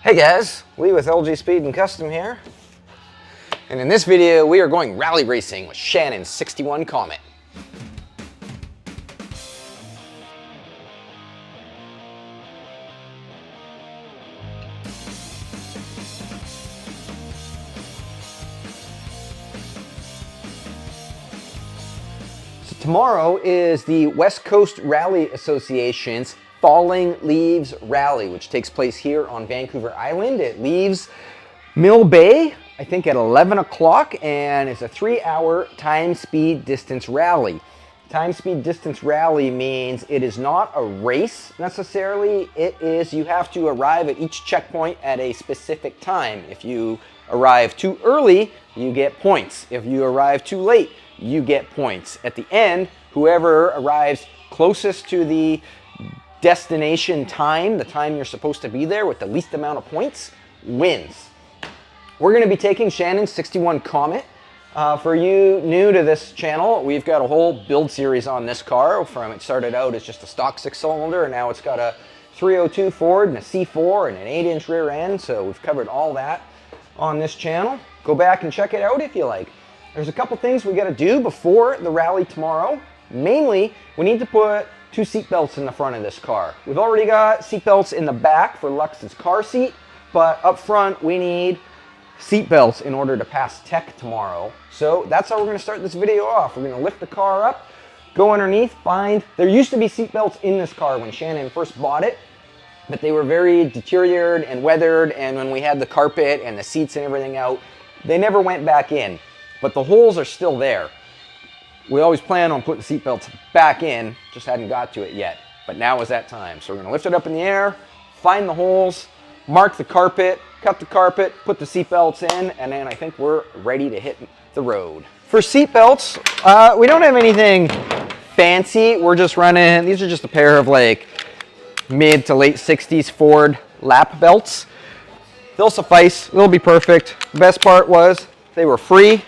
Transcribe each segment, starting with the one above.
Hey guys, Lee with LG Speed and Custom here. And in this video, we are going rally racing with Shannon's 61 Comet. So tomorrow is the West Coast Rally Association's Falling Leaves Rally, which takes place here on Vancouver Island. It leaves Mill Bay, I think at 11 o'clock, and it's a 3-hour time, speed, distance rally. Time, speed, distance rally means it is not a race necessarily. It is, you have to arrive at each checkpoint at a specific time. If you arrive too early, you get points. If you arrive too late, you get points. At the end, whoever arrives closest to the destination time, the time you're supposed to be there with the least amount of points, wins. We're going to be taking Shannon's 61 Comet. For you new to this channel, we've got a whole build series on this car. From it started out as just a stock 6-cylinder, and now it's got a 302 Ford and a C4 and an 8-inch rear end. So we've covered all that on this channel. Go back and check it out if you like. There's a couple things we got to do before the rally tomorrow. Mainly, we need to put 2 seat belts in the front of this car. We've already got seat belts in the back for Lux's car seat, but up front we need seat belts in order to pass tech tomorrow. So that's how we're going to start this video off. We're going to lift the car up, go underneath, there used to be seat belts in this car when Shannon first bought it, but they were very deteriorated and weathered, and when we had the carpet and the seats and everything out, they never went back in, but the holes are still there. We always plan on putting seat belts back in, just hadn't got to it yet, but now is that time. So we're going to lift it up in the air, find the holes, mark the carpet, cut the carpet, put the seat belts in, and then I think we're ready to hit the road. For seat belts, we don't have anything fancy. We're just running, these are just a pair of like mid to late 60s Ford lap belts. They'll suffice, they'll be perfect. The best part was they were free.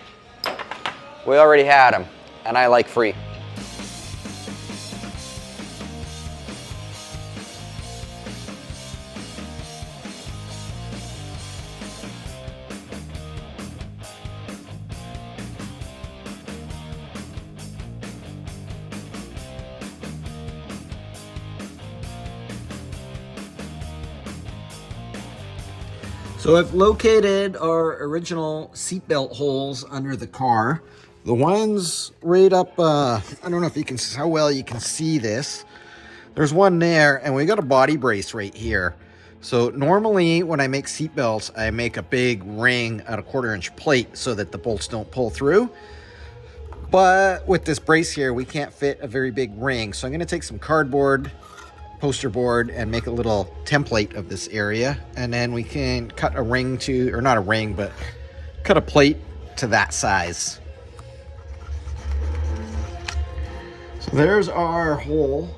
We already had them, and I like free. So I've located our original seatbelt holes under the car. The ones right up, I don't know if you can, how well you can see this. There's one there, and we got a body brace right here. So normally when I make seatbelts, I make a big ring out of 1/4-inch plate so that the bolts don't pull through. But with this brace here, we can't fit a very big ring. So I'm gonna take some cardboard, poster board, and make a little template of this area, and then we can cut a ring to, or not a ring, but cut a plate to that size. So there's our hole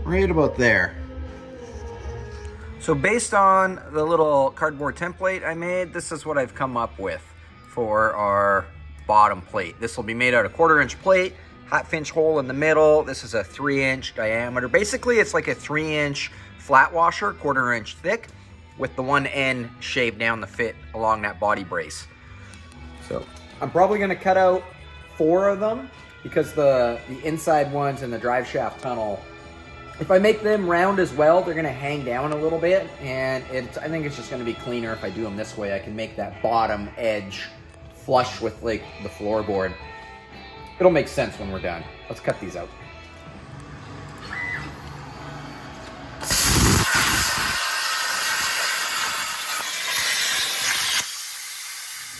right about there. So based on the little cardboard template I made, this is what I've come up with for our bottom plate. This will be made out of 1/4-inch plate, 1/2-inch hole in the middle. This is a 3-inch diameter. Basically, it's like a 3-inch flat washer, 1/4-inch thick, with the one end shaved down to fit along that body brace. So I'm probably going to cut out 4 of them because the inside ones in the drive shaft tunnel, if I make them round as well, they're going to hang down a little bit, and I think it's just going to be cleaner if I do them this way. I can make that bottom edge flush with like the floorboard. It'll make sense when we're done. Let's cut these out.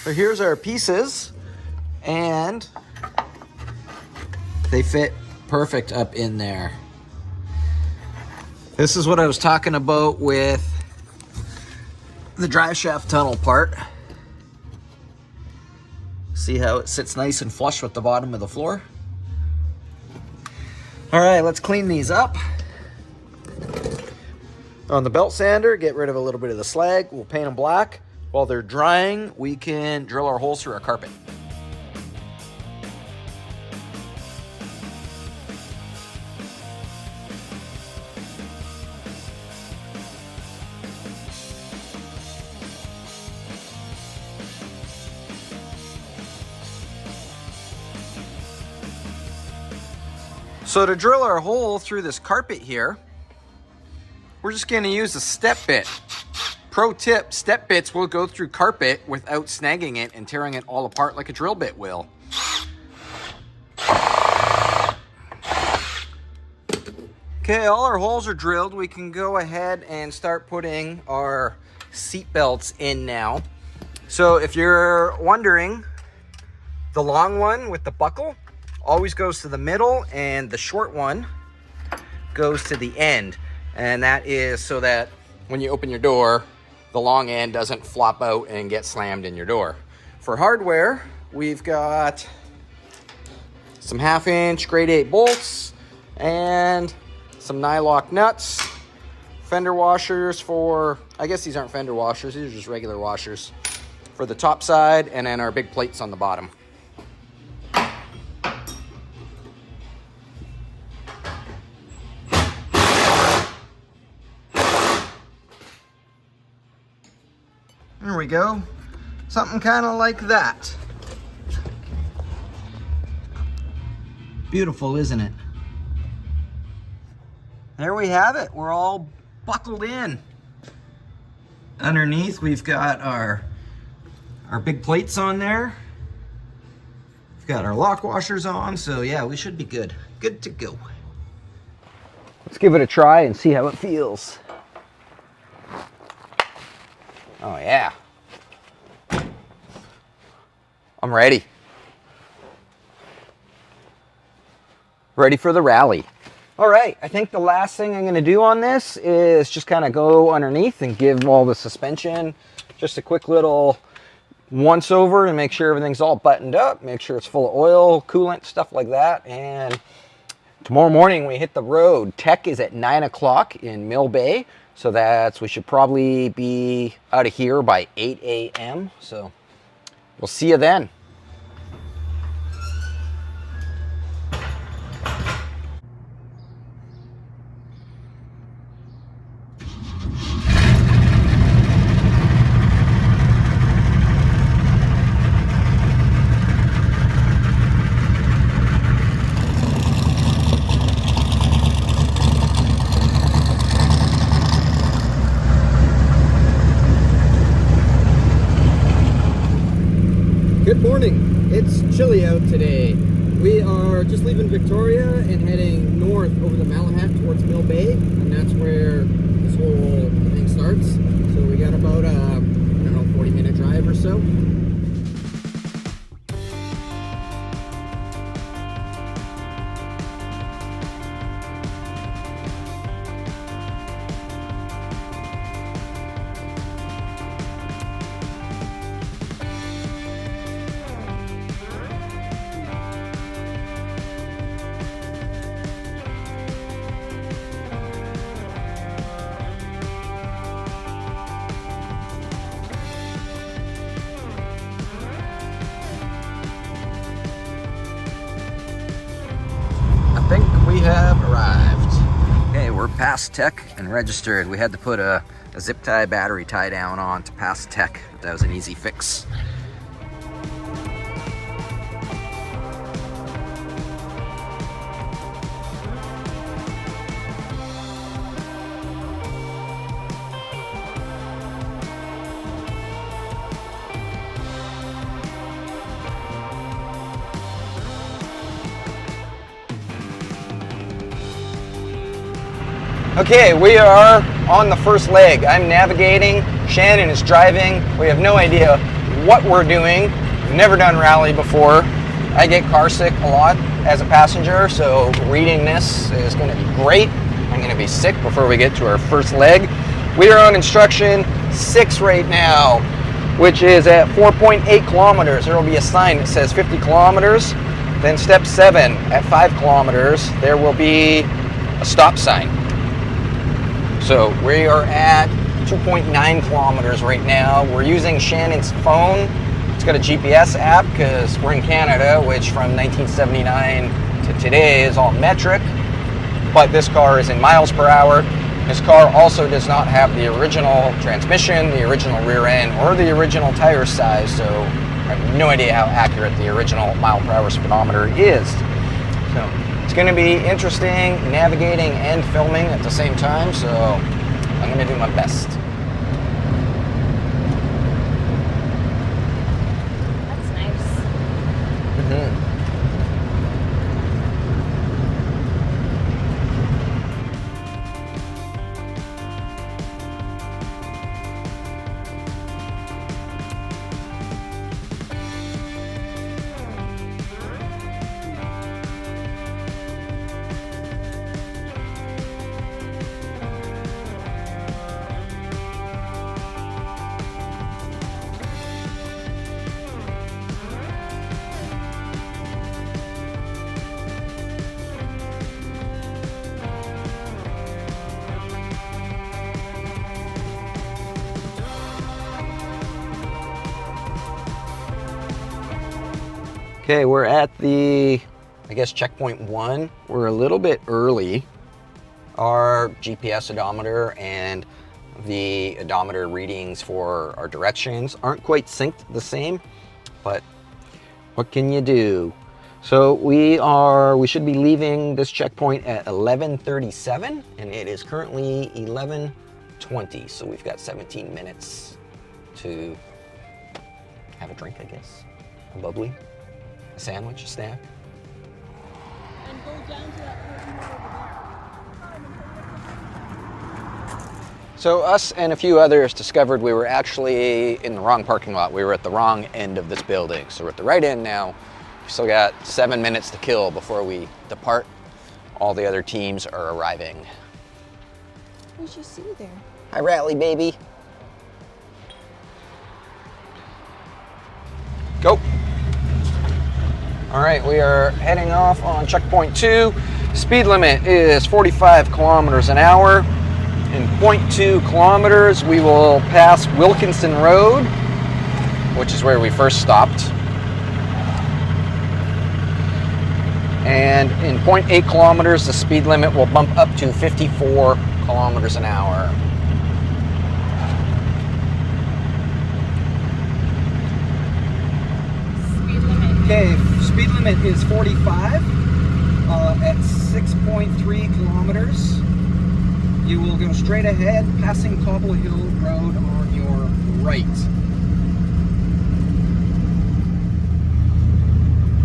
So here's our pieces, and they fit perfect up in there. This is what I was talking about with the drive shaft tunnel part. See how it sits nice and flush with the bottom of the floor? All right, let's clean these up. On the belt sander, get rid of a little bit of the slag. We'll paint them black. While they're drying, we can drill our holes through our carpet. So to drill our hole through this carpet here, we're just going to use a step bit. Pro tip, step bits will go through carpet without snagging it and tearing it all apart like a drill bit will. Okay, all our holes are drilled. We can go ahead and start putting our seat belts in now. So if you're wondering, the long one with the buckle always goes to the middle, and the short one goes to the end. And that is so that when you open your door, the long end doesn't flop out and get slammed in your door. For hardware, we've got some 1/2" grade 8 bolts and some nylock nuts, fender washers for, I guess these aren't fender washers, these are just regular washers for the top side, and then our big plates on the bottom. There we go. Something kind of like that. Beautiful, isn't it? There we have it. We're all buckled in. Underneath, we've got our big plates on there. We've got our lock washers on, so yeah, we should be good. Good to go. Let's give it a try and see how it feels. Oh yeah. I'm ready. Ready for the rally. All right, I think the last thing I'm gonna do on this is just kind of go underneath and give all the suspension just a quick little once over and make sure everything's all buttoned up, make sure it's full of oil, coolant, stuff like that. And tomorrow morning we hit the road. Tech is at 9 o'clock in Mill Bay. So we should probably be out of here by 8 a.m. So we'll see you then. Good morning. It's chilly out today. We are just leaving Victoria and heading north over the Malahat towards Mill Bay, and that's where this whole thing starts. So we got about I don't know, 40-minute drive or so. I think we have arrived. Okay, we're past Tech and registered. We had to put a zip tie battery tie down on to pass Tech. That was an easy fix. Okay, we are on the first leg. I'm navigating, Shannon is driving. We have no idea what we're doing. We've never done rally before. I get car sick a lot as a passenger, so reading this is going to be great. I'm going to be sick before we get to our first leg. We are on instruction 6 right now, which is at 4.8 kilometers. There will be a sign that says 50 kilometers. Then step 7 at 5 kilometers, there will be a stop sign. So we are at 2.9 kilometers right now. We're using Shannon's phone. It's got a GPS app because we're in Canada, which from 1979 to today is all metric. But this car is in miles per hour. This car also does not have the original transmission, the original rear end, or the original tire size. So I have no idea how accurate the original mile per hour speedometer is. So It's going to be interesting navigating and filming at the same time, so I'm going to do my best. That's nice. Mm-hmm. Okay, we're at the, I guess, checkpoint 1. We're a little bit early. Our GPS odometer and the odometer readings for our directions aren't quite synced the same, but what can you do? So we should be leaving this checkpoint at 11:37, and it is currently 11:20. So we've got 17 minutes to have a drink, I guess, a bubbly. A sandwich, a snack. And go down to that curtain over there. So us and a few others discovered we were actually in the wrong parking lot. We were at the wrong end of this building. So we're at the right end now. We've still got 7 minutes to kill before we depart. All the other teams are arriving. Who'd you see there? Hi, Rally, baby. Go. All right, we are heading off on checkpoint 2. Speed limit is 45 kilometers an hour. In 0.2 kilometers, we will pass Wilkinson Road, which is where we first stopped. And in 0.8 kilometers, the speed limit will bump up to 54 kilometers an hour. Okay, speed limit is 45 at 6.3 kilometers. You will go straight ahead, passing Cobble Hill Road on your right.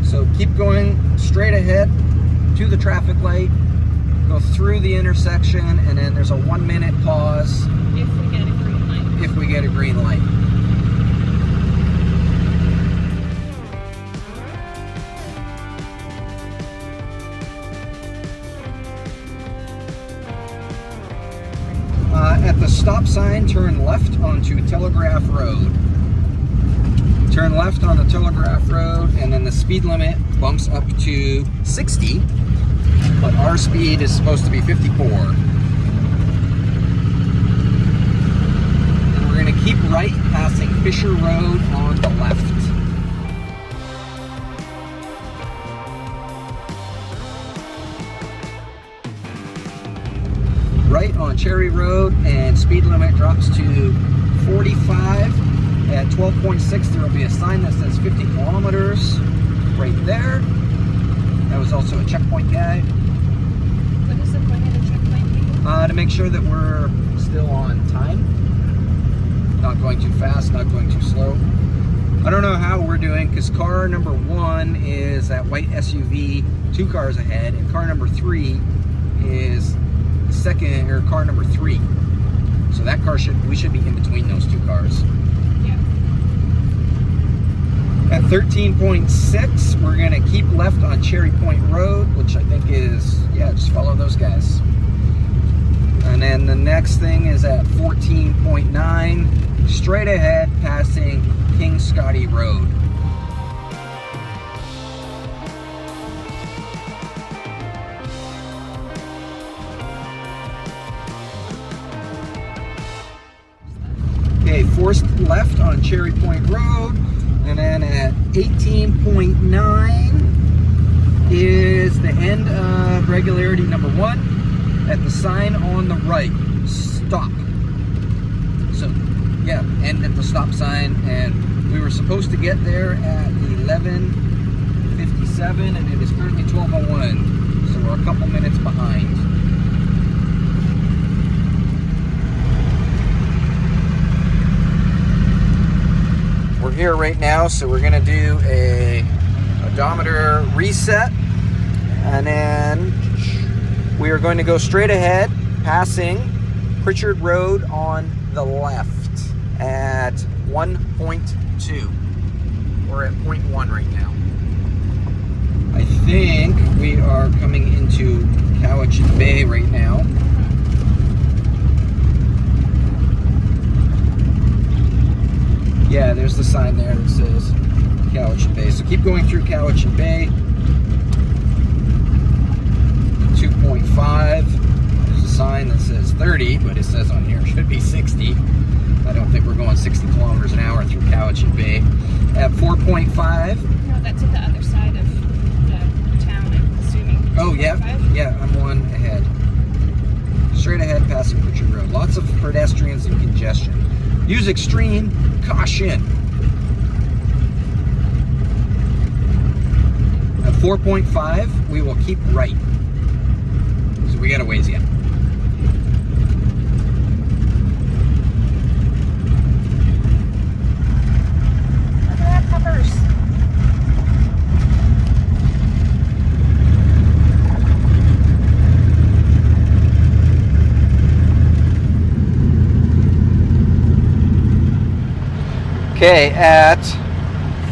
So keep going straight ahead to the traffic light, go through the intersection, and then there's a 1 minute pause. If we get a green light. If we get a green light. At the stop sign, turn left onto Telegraph Road. Turn left on the Telegraph Road, and then the speed limit bumps up to 60, but our speed is supposed to be 54. And we're going to keep right, passing Fisher Road on the left. Right on Cherry Road, and speed limit drops to 45. At 12.6, there will be a sign that says 50 kilometers right there. That was also a checkpoint guide. What is the point of the checkpoint? To make sure that we're still on time. Not going too fast, not going too slow. I don't know how we're doing, because car number 1 is that white SUV 2 cars ahead, and car number 3 is second, or car number 3. So that car we should be in between those 2 cars. Yeah. At 13.6, we're gonna keep left on Cherry Point Road, which I think is, yeah, just follow those guys. And then the next thing is at 14.9, straight ahead, passing King Scotty Road. Okay, forced left on Cherry Point Road, and then at 18.9 is the end of regularity number 1 at the sign on the right. Stop. So, yeah, end at the stop sign, and we were supposed to get there at 11:57, and it is currently 12:01. So we're a couple minutes behind. We're here right now, so we're gonna do a odometer reset, and then we are going to go straight ahead, passing Pritchard Road on the left at 1.2. We're at 0.1 right now. I think we are coming into Cowichan Bay right now. Yeah, there's the sign there that says Cowichan Bay. So keep going through Cowichan Bay. 2.5. There's a sign that says 30, but it says on here it should be 60. I don't think we're going 60 kilometers an hour through Cowichan Bay. At 4.5. No, that's at the other side of the town, I'm assuming. Oh, yeah. 2.5? Yeah, I'm one ahead. Straight ahead, passing Pritchard Road. Lots of pedestrians and congestion. Use extreme caution. At 4.5, we will keep right. So we got a ways yet. Look at that peppers. Okay, at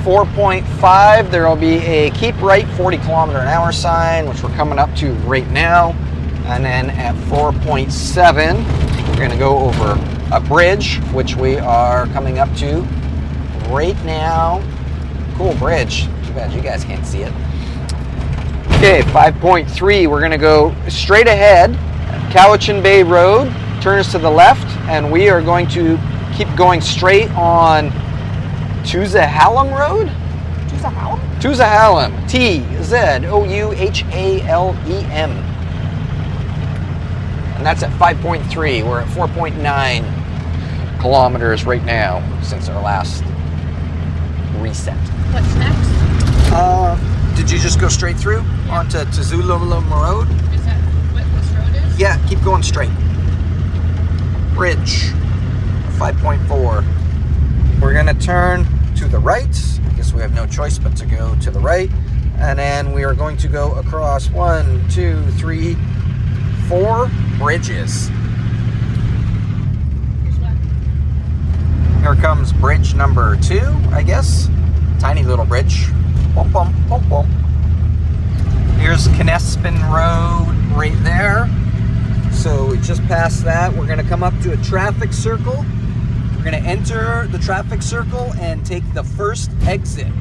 4.5, there will be a keep right 40 kilometer an hour sign, which we're coming up to right now. And then at 4.7, we're going to go over a bridge, which we are coming up to right now. Cool bridge. Too bad you guys can't see it. Okay, 5.3, we're going to go straight ahead, Cowichan Bay Road, turns to the left, and we are going to keep going straight on Toozahalem Road? Toozahalem? Toozahalem. T-Z-O-U-H-A-L-E-M. And that's at 5.3. We're at 4.9 kilometers right now since our last reset. What's next? Did you just go straight through onto Toozahalem Road? Is that what this road is? Yeah, keep going straight. Bridge. 5.4. We're going to turn to the right. I guess we have no choice but to go to the right. And then we are going to go across 1, 2, 3, 4 bridges. Here's one. Here comes bridge number 2, I guess. Tiny little bridge. Bump, bump, bump, bump. Here's Knespin Road right there. So we just passed that. We're going to come up to a traffic circle. We're going to enter the traffic circle and take the first exit.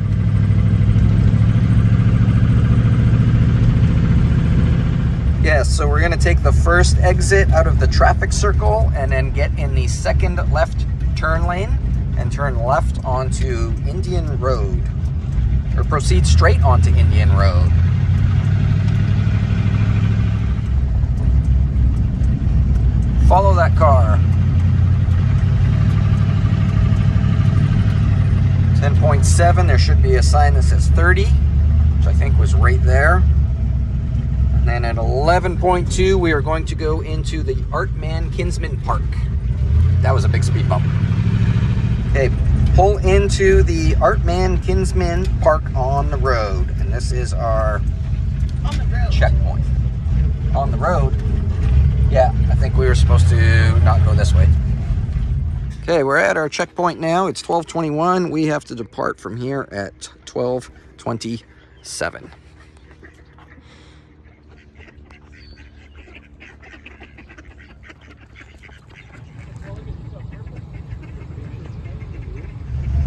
Yes, so we're going to take the first exit out of the traffic circle and then get in the second left turn lane and turn left onto Indian Road. Or proceed straight onto Indian Road. Follow that car. 10.7, there should be a sign that says 30, which I think was right there. And then at 11.2, we are going to go into the Artman Kinsman Park. That was a big speed bump. Okay, pull into the Artman Kinsman Park on the road. And this is our On the road. checkpoint. On the road? Yeah, I think we were supposed to not go this way. Okay, we're at our checkpoint now. It's 12:21. We have to depart from here at 12:27.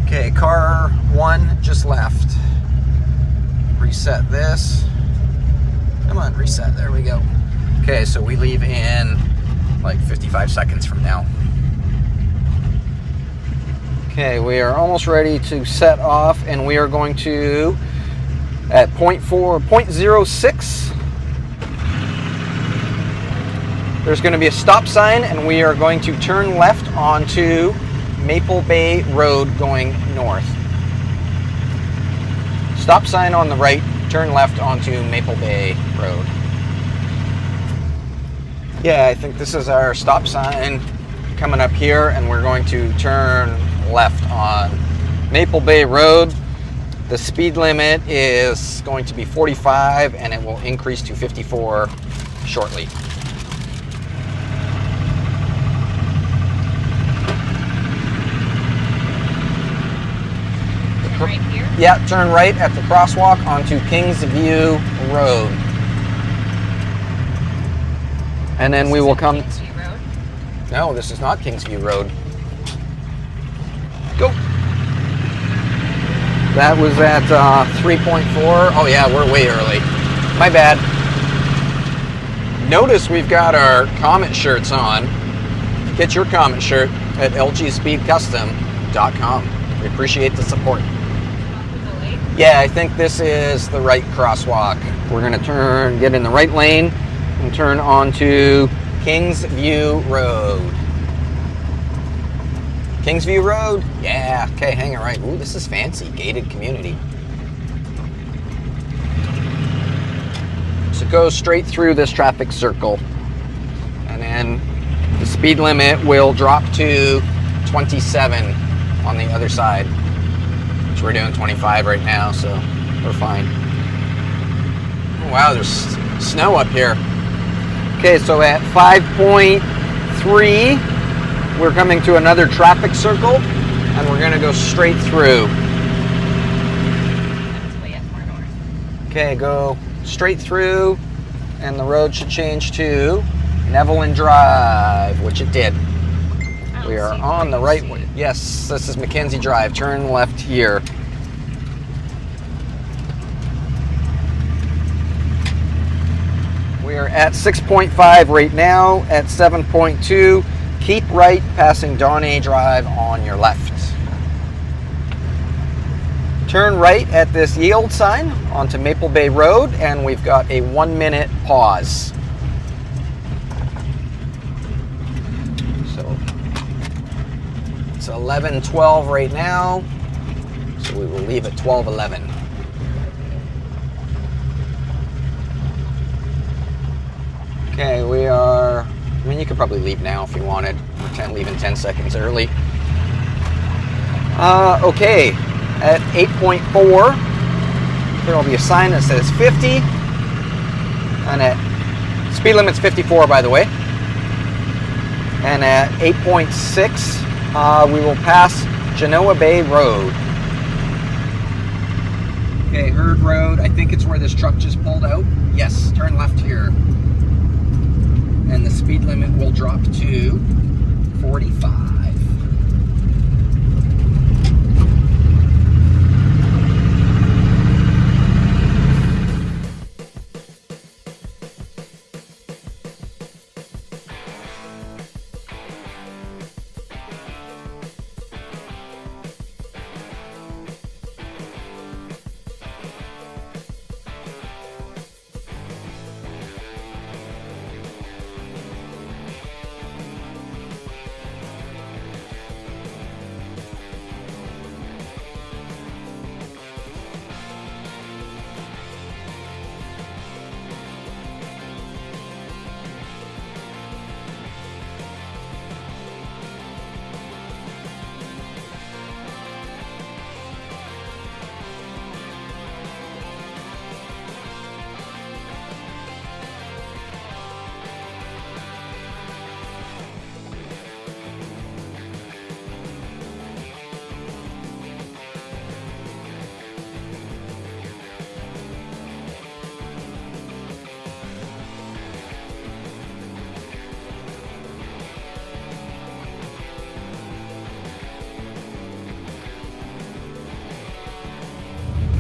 Okay, car 1 just left. Reset this. Come on, reset. There we go. Okay, so we leave in like 55 seconds from now. Okay, we are almost ready to set off, and we are going to, at 0.06, there's going to be a stop sign, and we are going to turn left onto Maple Bay Road going north. Stop sign on the right, turn left onto Maple Bay Road. Yeah, I think this is our stop sign coming up here, and we're going to turn left on Maple Bay Road. The speed limit is going to be 45, and it will increase to 54 shortly. Turn right here. Yeah, turn right at the crosswalk onto Kingsview Road. And then we will come... Kingsview Road. No, this is not Kingsview Road. Go. That was at 3.4. Oh yeah, we're way early. My bad. Notice we've got our Comet shirts on. Get your Comet shirt at lgspeedcustom.com. We appreciate the support. Yeah, I think this is the right crosswalk. We're gonna get in the right lane and turn onto Kingsview Road. Kingsview Road? Yeah, okay, hang it right. Ooh, this is fancy, gated community. So go straight through this traffic circle. And then the speed limit will drop to 27 on the other side. Which we're doing 25 right now, so we're fine. Oh, wow, there's snow up here. Okay, so at 5.3, we're coming to another traffic circle, and we're gonna go straight through. That's way up more north. Okay, go straight through, and the road should change to Nevelin Drive, which it did. We are on the right way. Yes, this is Mackenzie Drive. Turn left here. We are at 6.5 right now. At 7.2, keep right, passing Donne Drive on your left. Turn right at this yield sign onto Maple Bay Road, and we've got a 1-minute pause. So it's 11:12 right now, so we will leave at 12:11. Okay, we are, I mean, you could probably leave now if you wanted. We're leaving 10 seconds early. Okay, at 8.4, there will be a sign that says 50, and at, speed limit's 54, by the way. And at 8.6, we will pass Genoa Bay Road. Okay, Herd Road, I think it's where this truck just pulled out. Yes, turn left here. And the speed limit will drop to 45.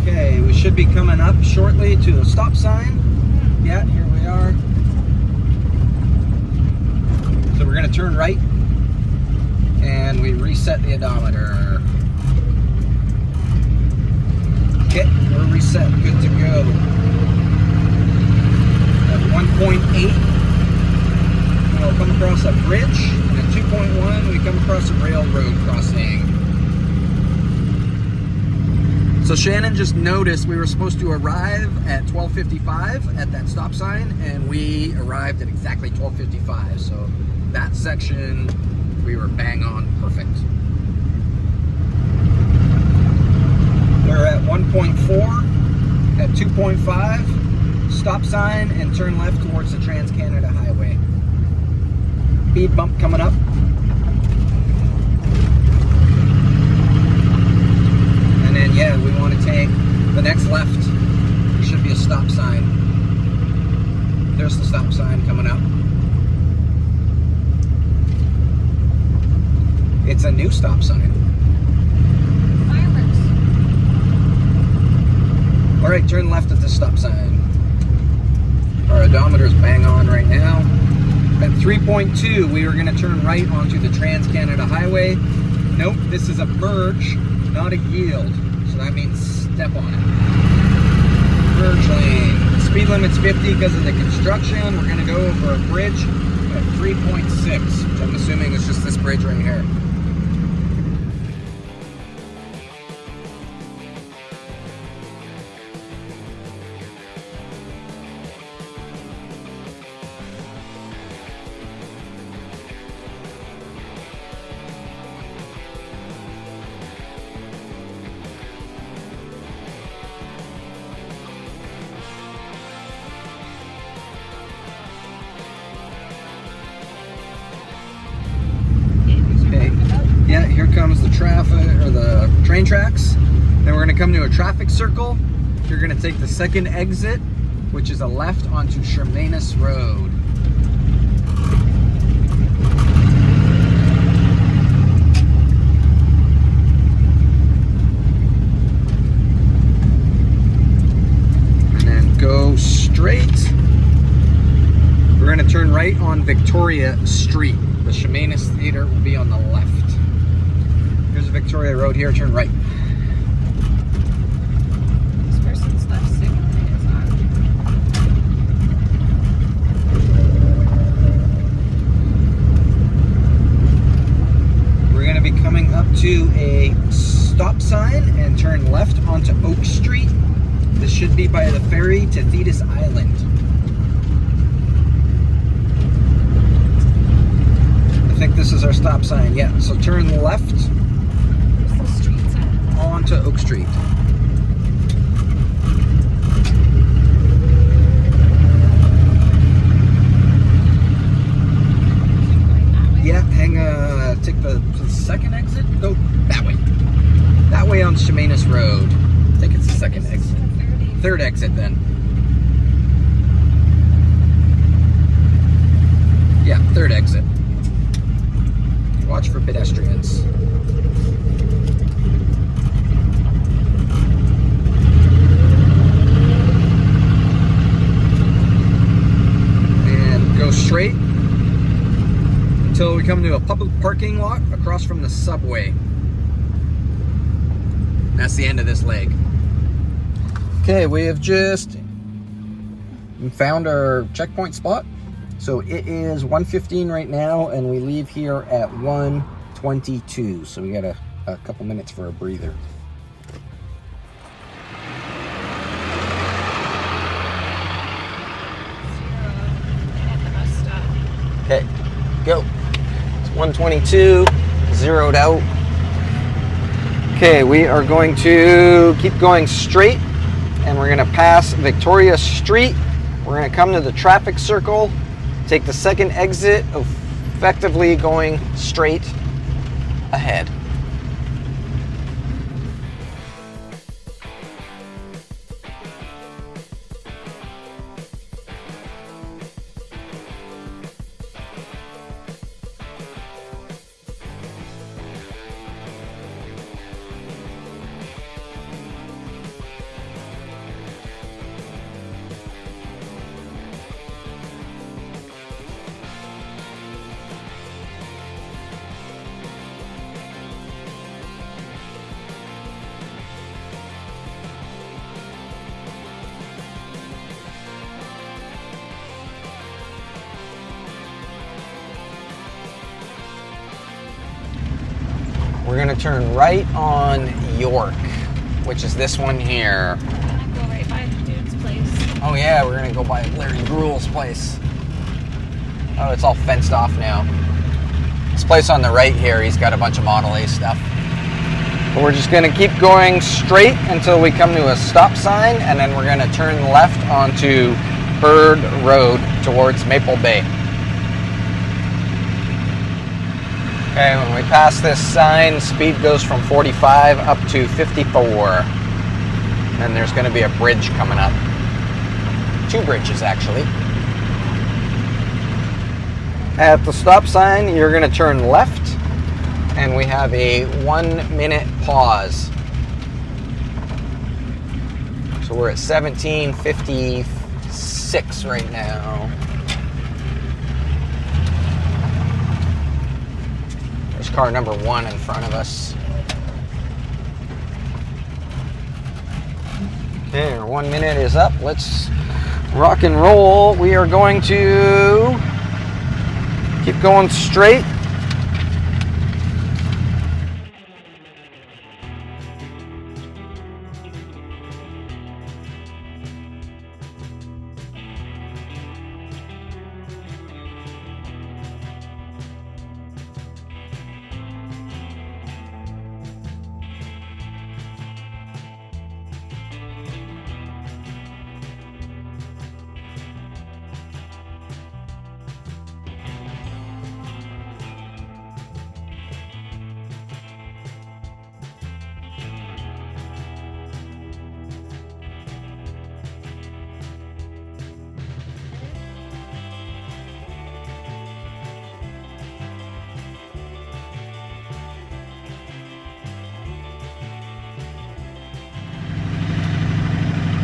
Okay, we should be coming up shortly to a stop sign. Yeah, here we are. So we're gonna turn right, and we reset the odometer. Okay, we're reset, good to go. At 1.8, we'll come across a bridge, and at 2.1, we come across a railroad crossing. So Shannon just noticed we were supposed to arrive at 12:55 at that stop sign, and we arrived at exactly 12:55. So that section, we were bang on perfect. We're at 1.4, at 2.5, stop sign and turn left towards the Trans-Canada Highway. Speed bump coming up. And then, yeah, we want to take the next left. There should be a stop sign. There's the stop sign coming up. It's a new stop sign. Fireworks. All right, turn left at the stop sign. Our odometer's bang on right now. At 3.2, we were going to turn right onto the Trans-Canada Highway. Nope, this is a merge, not a yield. So that means step on it. Merge lane. Speed limit's 50 because of the construction. We're going to go over a bridge at 3.6, which I'm assuming is just this bridge right here. Yeah, here comes the traffic, or the train tracks. Then we're gonna come to a traffic circle. You're gonna take the second exit, which is a left onto Shermanus Road. And then go straight. We're gonna turn right on Victoria Street. The Shermanus Theater will be on the left. Here's Victoria Road here, turn right. This person's left signal is on. We're going to be coming up to a stop sign and turn left onto Oak Street. This should be by the ferry to Thetis Island. I think this is our stop sign, yeah. So turn left onto Oak Street. Yeah, take the second exit, go that way. That way on Shermanus Road. I think it's the second exit. Third exit then. Yeah, third exit. Watch for pedestrians. Go straight until we come to a public parking lot across from the subway. That's the end of this leg. Okay, we have just found our checkpoint spot. So it is 1:15 right now, and we leave here at 1:22. So we got a couple minutes for a breather. Okay, go. It's 1:22, zeroed out. Okay, we are going to keep going straight, and we're gonna pass Victoria Street. We're gonna come to the traffic circle, take the second exit, effectively going straight ahead. We're gonna turn right on York. which is this one here. I'm gonna go right by the dude's place. Oh yeah, we're gonna go by Larry Gruel's place. Oh, it's all fenced off now. This place on the right here, he's got a bunch of Model A stuff. But we're just gonna keep going straight until we come to a stop sign, and then we're gonna turn left onto Bird Road towards Maple Bay. Okay, when we pass this sign, speed goes from 45 up to 54. And there's gonna be a bridge coming up. 2 bridges, actually. At the stop sign, you're gonna turn left, and we have a 1-minute pause. So we're at 17:56 right now. There's car number 1 in front of us. Okay, our 1 minute is up. Let's rock and roll. We are going to keep going straight.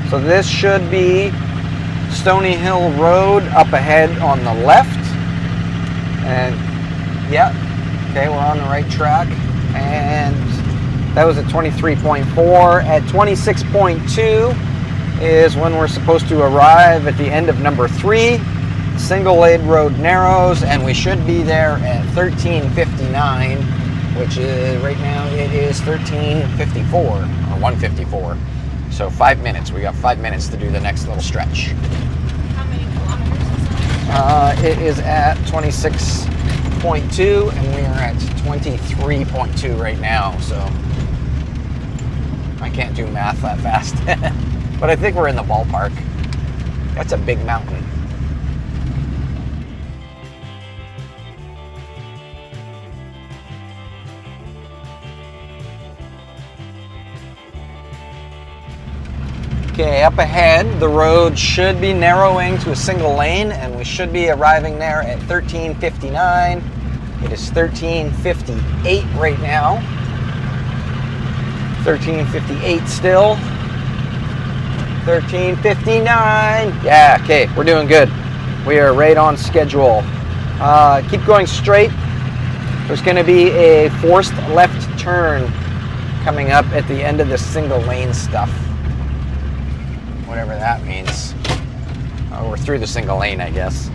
So this should be Stony Hill Road up ahead on the left. And yeah, okay, we're on the right track. And that was at 23.4. At 26.2 is when we're supposed to arrive at the end of number 3. Single lane road narrows, and we should be there at 13:59, which is right now it is 13:54 or 1:54. So 5 minutes. We got 5 minutes to do the next little stretch. How many kilometers is that? It is at 26.2, and we are at 23.2 right now. So I can't do math that fast, but I think we're in the ballpark. That's a big mountain. Okay, up ahead, the road should be narrowing to a single lane, and we should be arriving there at 13:59. It is 13:58 right now. 13:58 still. 13:59. Yeah, okay, we're doing good. We are right on schedule. Keep going straight. There's going to be a forced left turn coming up at the end of this single lane stuff. Whatever that means. Oh, we're through the single lane, I guess.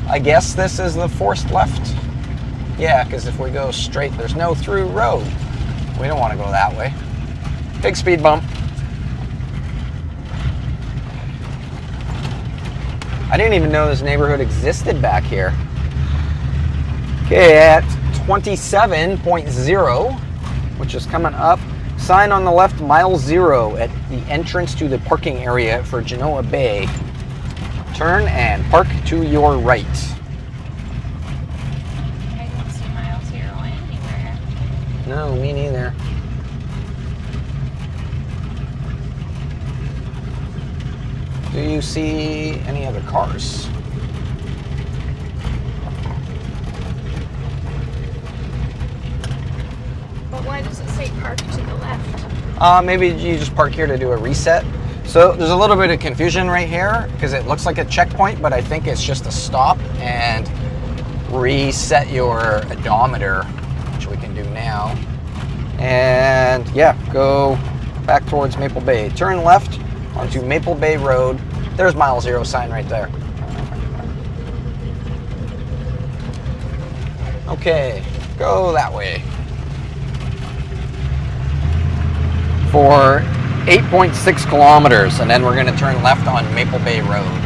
I guess this is the forced left. Yeah, because if we go straight, there's no through road. We don't want to go that way. Big speed bump. I didn't even know this neighborhood existed back here. Okay, at 27.0. which is coming up. Sign on the left, mile 0 at the entrance to the parking area for Genoa Bay. Turn and park to your right. I don't see mile 0 anywhere. No, me neither. Do you see any other cars? But why does it say park to the left? Maybe you just park here to do a reset. So there's a little bit of confusion right here because it looks like a checkpoint, but I think it's just a stop and reset your odometer, which we can do now. And yeah, go back towards Maple Bay. Turn left onto Maple Bay Road. There's mile 0 sign right there. Okay, go that way. For 8.6 kilometers, and then we're going to turn left on Maple Bay Road.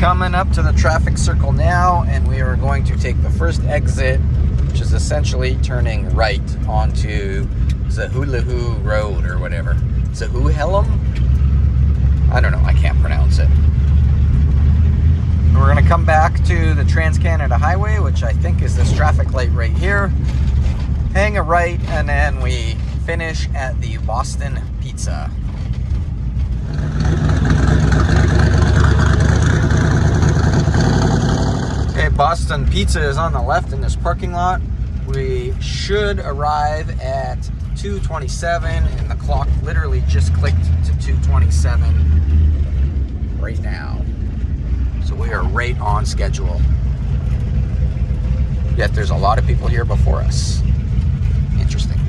Coming up to the traffic circle now, and we are going to take the first exit, which is essentially turning right onto Zahulahu Road or whatever. Zahuhelum? I don't know, I can't pronounce it. We're going to come back to the Trans-Canada Highway, which I think is this traffic light right here. Hang a right, and then we finish at the Boston Pizza. Okay, Boston Pizza is on the left in this parking lot. We should arrive at 2:27, and the clock literally just clicked to 2:27 right now. So we are right on schedule. Yet there's a lot of people here before us. Interesting.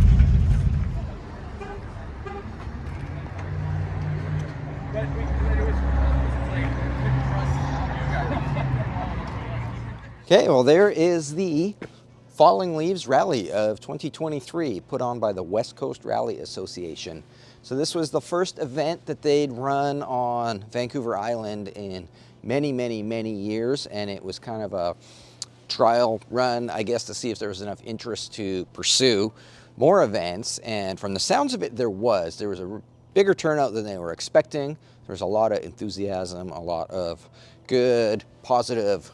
Okay, well, there is the Falling Leaves Rally of 2023 put on by the West Coast Rally Association. So this was the first event that they'd run on Vancouver Island in many, many, many years, and it was kind of a trial run, I guess, to see if there was enough interest to pursue more events. And from the sounds of it, there was a bigger turnout than they were expecting. There was a lot of enthusiasm, a lot of good, positive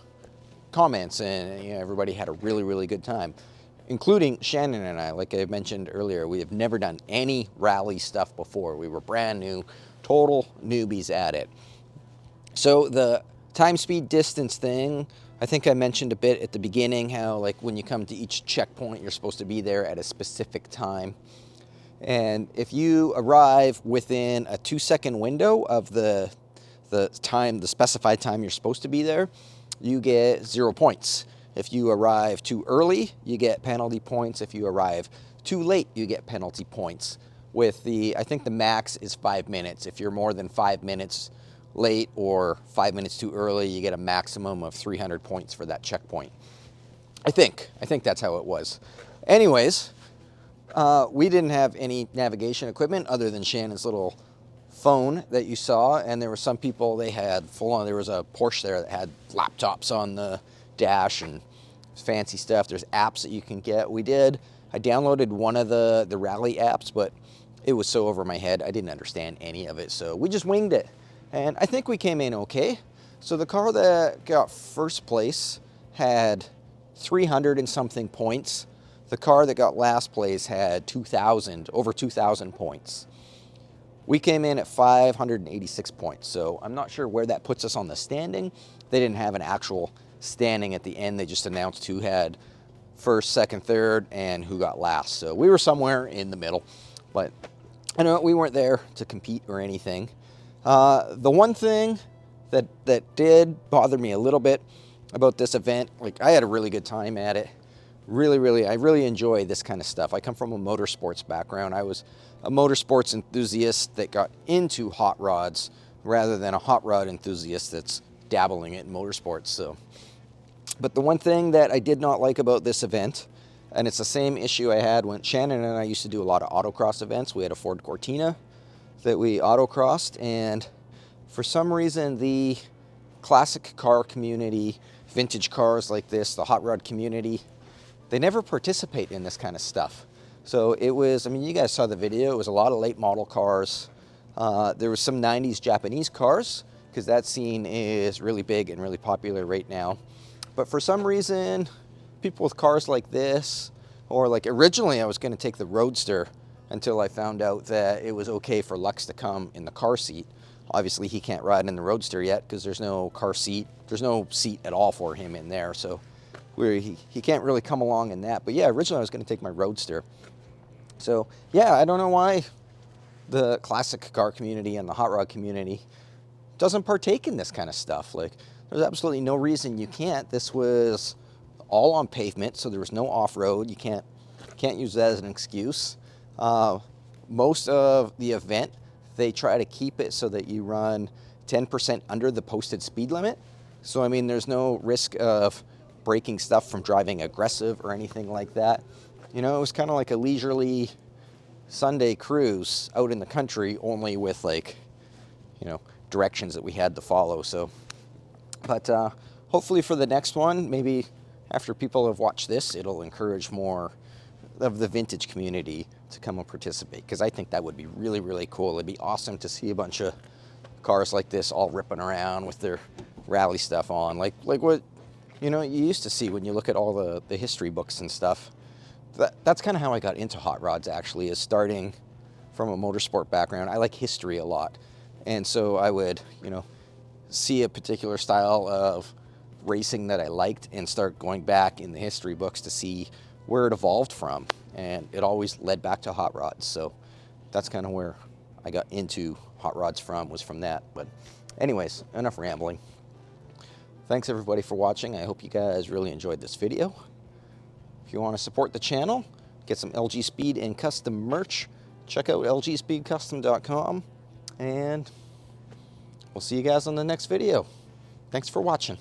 comments, and everybody had a really, really good time, including Shannon and I. Like I mentioned earlier, we have never done any rally stuff before. We were brand new, total newbies at it. So the time, speed, distance thing, I think I mentioned a bit at the beginning how, like, when you come to each checkpoint, you're supposed to be there at a specific time. And if you arrive within a 2-second window of the specified time you're supposed to be there, you get 0 points. If you arrive too early, you get penalty points. If you arrive too late, you get penalty points. I think the max is 5 minutes. If you're more than 5 minutes late or 5 minutes too early, you get a maximum of 300 points for that checkpoint. I think that's how it was. Anyways, we didn't have any navigation equipment other than Shannon's little phone that you saw, and there were some people, they had full on, there was a Porsche there that had laptops on the dash and fancy stuff. There's apps that you can get. I downloaded one of the rally apps, but it was so over my head, I didn't understand any of it, so we just winged it. And I think we came in okay. So the car that got first place had 300 and something points. The car that got last place had over 2,000 points. We came in at 586 points, so I'm not sure where that puts us on the standing. They didn't have an actual standing at the end. They just announced who had first, second, third, and who got last. So we were somewhere in the middle, but I know we weren't there to compete or anything. The one thing that did bother me a little bit about this event, like, I had a really good time at it. I really enjoy this kind of stuff. I come from a motorsports background. I was a motorsports enthusiast that got into hot rods rather than a hot rod enthusiast that's dabbling in motorsports. So, but the one thing that I did not like about this event, and it's the same issue I had when Shannon and I used to do a lot of autocross events. We had a Ford Cortina that we autocrossed, and for some reason the classic car community, vintage cars like this, the hot rod community, they never participate in this kind of stuff. So it was, I mean, you guys saw the video, it was a lot of late model cars, There was some 90s Japanese cars, because that scene is really big and really popular right now. But for some reason, people with cars like this, or like originally I was going to take the Roadster until I found out that it was okay for Lux to come in the car seat. Obviously he can't ride in the Roadster yet because there's no car seat. There's no seat at all for him in there, so he can't really come along in that. But yeah, originally I was going to take my Roadster. So yeah, I don't know why the classic car community and the hot rod community doesn't partake in this kind of stuff. Like, there's absolutely no reason you can't. This was all on pavement, so there was no off-road. You can't use that as an excuse. Most of the event, they try to keep it so that you run 10% under the posted speed limit. So, I mean, there's no risk of breaking stuff from driving aggressive or anything like that. You know, it was kind of like a leisurely Sunday cruise out in the country, only with, like, you know, directions that we had to follow. So, but hopefully for the next one, maybe after people have watched this, it'll encourage more of the vintage community to come and participate, because I think that would be really, really cool. It'd be awesome to see a bunch of cars like this all ripping around with their rally stuff on, like what, you know, you used to see when you look at all the history books and stuff. That's kind of how I got into hot rods, actually, is starting from a motorsport background. I like history a lot. And so I would, you know, see a particular style of racing that I liked and start going back in the history books to see where it evolved from. And it always led back to hot rods. So that's kind of where I got into hot rods from, was from that. But anyways, enough rambling. Thanks everybody for watching. I hope you guys really enjoyed this video. If you want to support the channel, get some LG Speed and custom merch, check out lgspeedcustom.com, and we'll see you guys on the next video. Thanks for watching.